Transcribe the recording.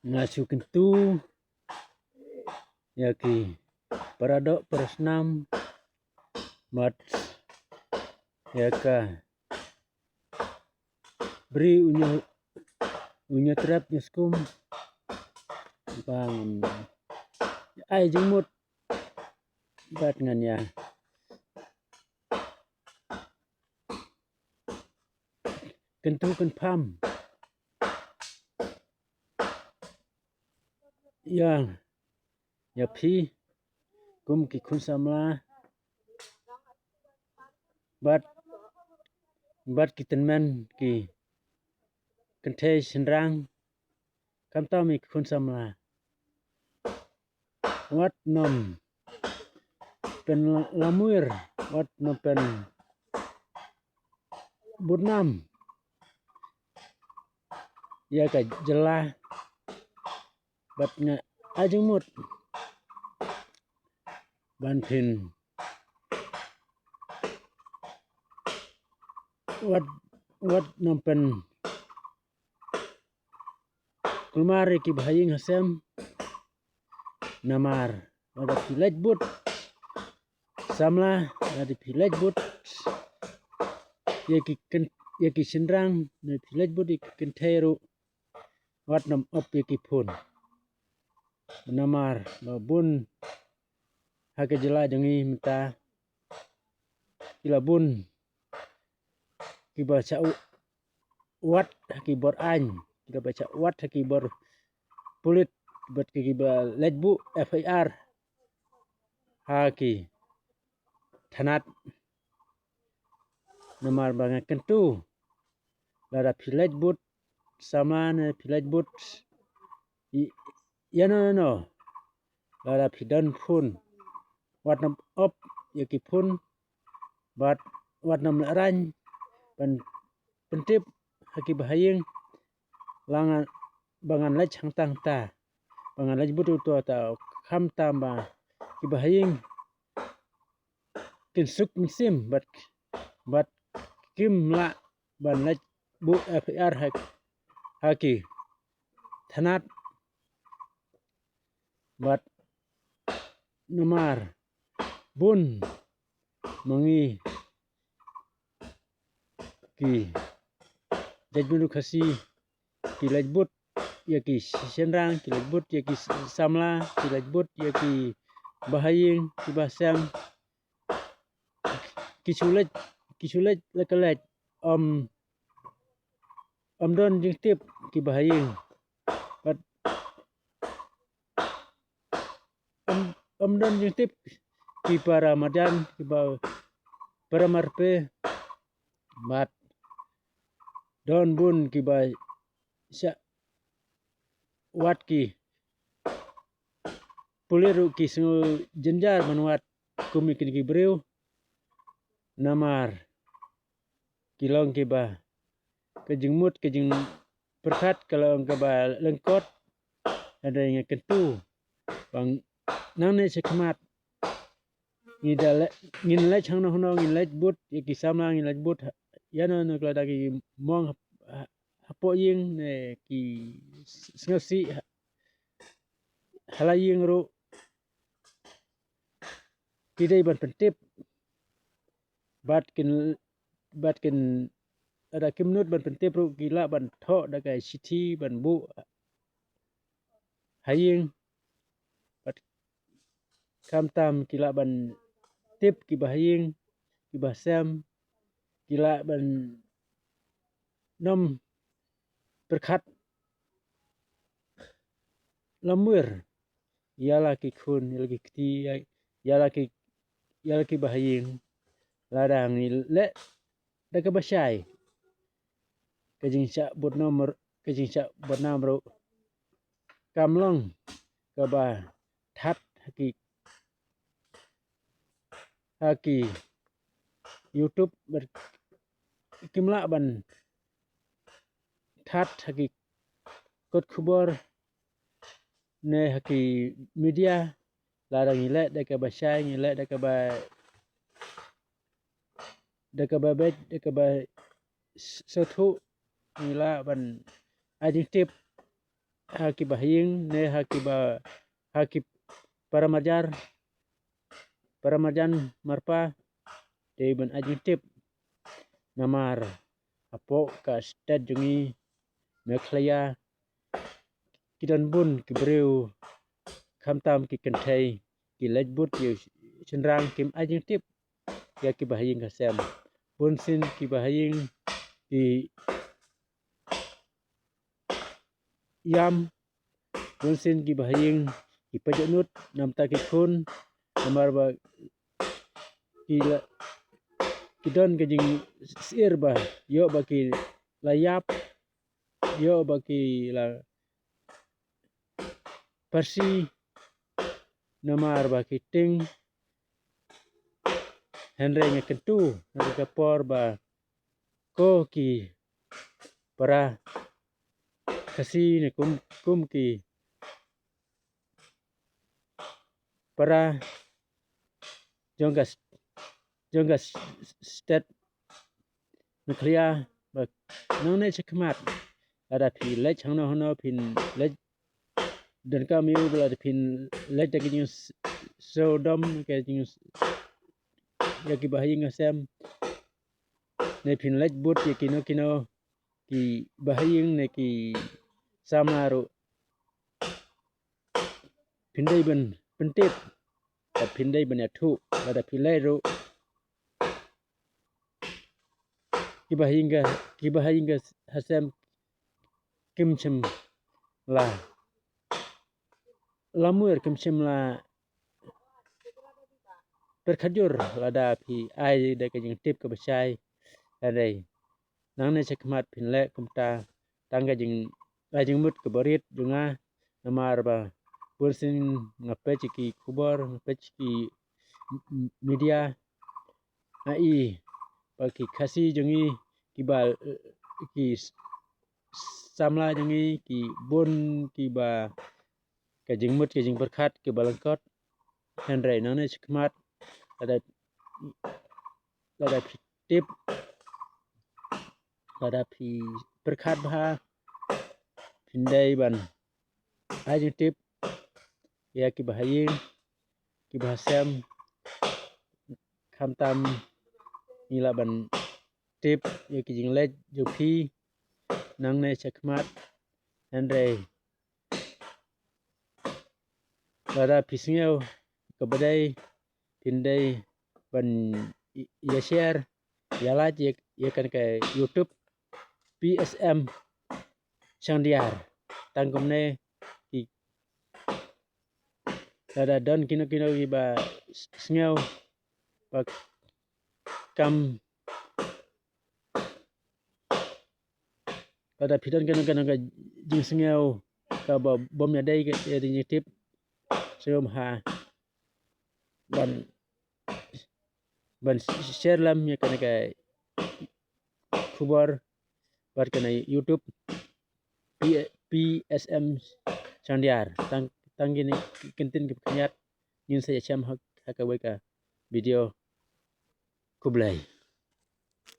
Ngasu kentu yaki paradok perasnam mat yaka beri unya trap yaskum bang ai jengmut bat ngan ya kentu kan pam yang ya phi kum ki khun samla bat ki tanman ki kan the senrang kam ta mi khun samla wat nom pen lamuir wat nom pen budnam ya ka jelah bat nga ajengmut ban phin wat nom pen kulmari ki bhaying hasem namar ada pilaj but samla ada pilaj but yaki senrang ne pilaj but ikan theru wat nom op yaki phun namar babun hake jela jangi mita kila bun ki baca wat ki bor an kita baca wat ki bor pulit bat ki ba lejbu FIR haki thanat namar bangan kentu lara pilaj but samane pilaj but no lara pidan phun wat nam op yaki phun bat wat nam ran pentip haki bahaying langan bangan lej hang tang ta bangan lej butu to ta kham tamba ki bahaying kin suk sim bat kim la ban lej bu FIR haki thanat bat namar bun mangi ki jajmulu khasi ki lejbut yaki senrang ki lejbut yaki samla ki lejbut yaki bahaying ki basam ki sulej lekelej don jingtip ki bahaying bat don jingtip ki para madan ki ba para marpe bat don bun ki ba sya wat ki puliru ki sengu jenjar manwat kumi ki breu namar kilong ki ba kejengmut kejeng perkat kalau ke ba lengkot ada yang kentu bang nang ne sekmat ngin lej hang no ngin lej but ki sama ngin lej but yana no klada ki mong hapo ying ne ki sngosi halaying ro kidai ban pentip batkin ada kimnut ban pentip ro gila ban tho da kai sithi ban bu haying bat kam tam kila ban tip ki bahaying ki basam kila ban nom perkhat lamur yala ki khun yala ki yala ki bahaying ladang ni le da ka basai kejing sa bot nomor kejing sa bot namro kamlong ka ba that haki YouTube ber kimla ban that haki kot khubor ne haki media ladang ile da ka basai ile da ka bet da ka ba sathu ila ban adjective Hakib Bahing ne Hakib Paramajar Marpa de ban adjunktip namar apo ka stat jungi Mekhlaya kidan bun ki breu khamtam ki kanthai ki lejbut yu chenrang kim adjunktip ya ki bahaying kasem bun sin ki bahaying ki yam bun sin ki bahaying ki pajanut nam ta ki khun namar ba ki don ke jing sir ba yo ba ki layap yo ba ki la Parsi namar ba ki ting Henry nya kentu ka por ba ko ki para kasi ne kum ki para jonggas stat Mekhlaya ba nang ne chakmat ada phi lech hang no phin lech dan ka mi bla phin lech ta ki sodom ke jing ya ki bahaying asem ne phin lech but ki kino ki bahaying ne ki samaru phindai ban pentip ta phindai ban thu ada philai ro ki bahaying hasem kimchem la lamur kimchem la perkhajur lada phi ai de ke jing tip ke bachai adai nang ne chakmat phinle kumta tangga jing mut ke borit junga namar ba pursin ngape ki khubor ngape ki media ai ba ki khasi jungi ki bal ki samla jungi ki bun ki ba ke jing mut ke jing berkhat ke balangkot Henry nang ne chakmat ada tip ada phi berkhat bha phindai ban ai tip ya ki bahaying ki bahasem khamtam nila ban tip ya ki jing lech ju phi nang ne chakmat Henry ada phi singeu ke badai phindai ban ya share ya like ya kan ke YouTube PSM Chandiar tangkomne ki ada don kino ki ba sngeu ba kam ada pidon kino ka jing sngeu ka ba bom ya dai ke ni tip seum ha ban share lam ya kan ke khubor bar kana YouTube PSM Chandiar tang gini kentin ke khanyat nin saya cham ha ka video kublai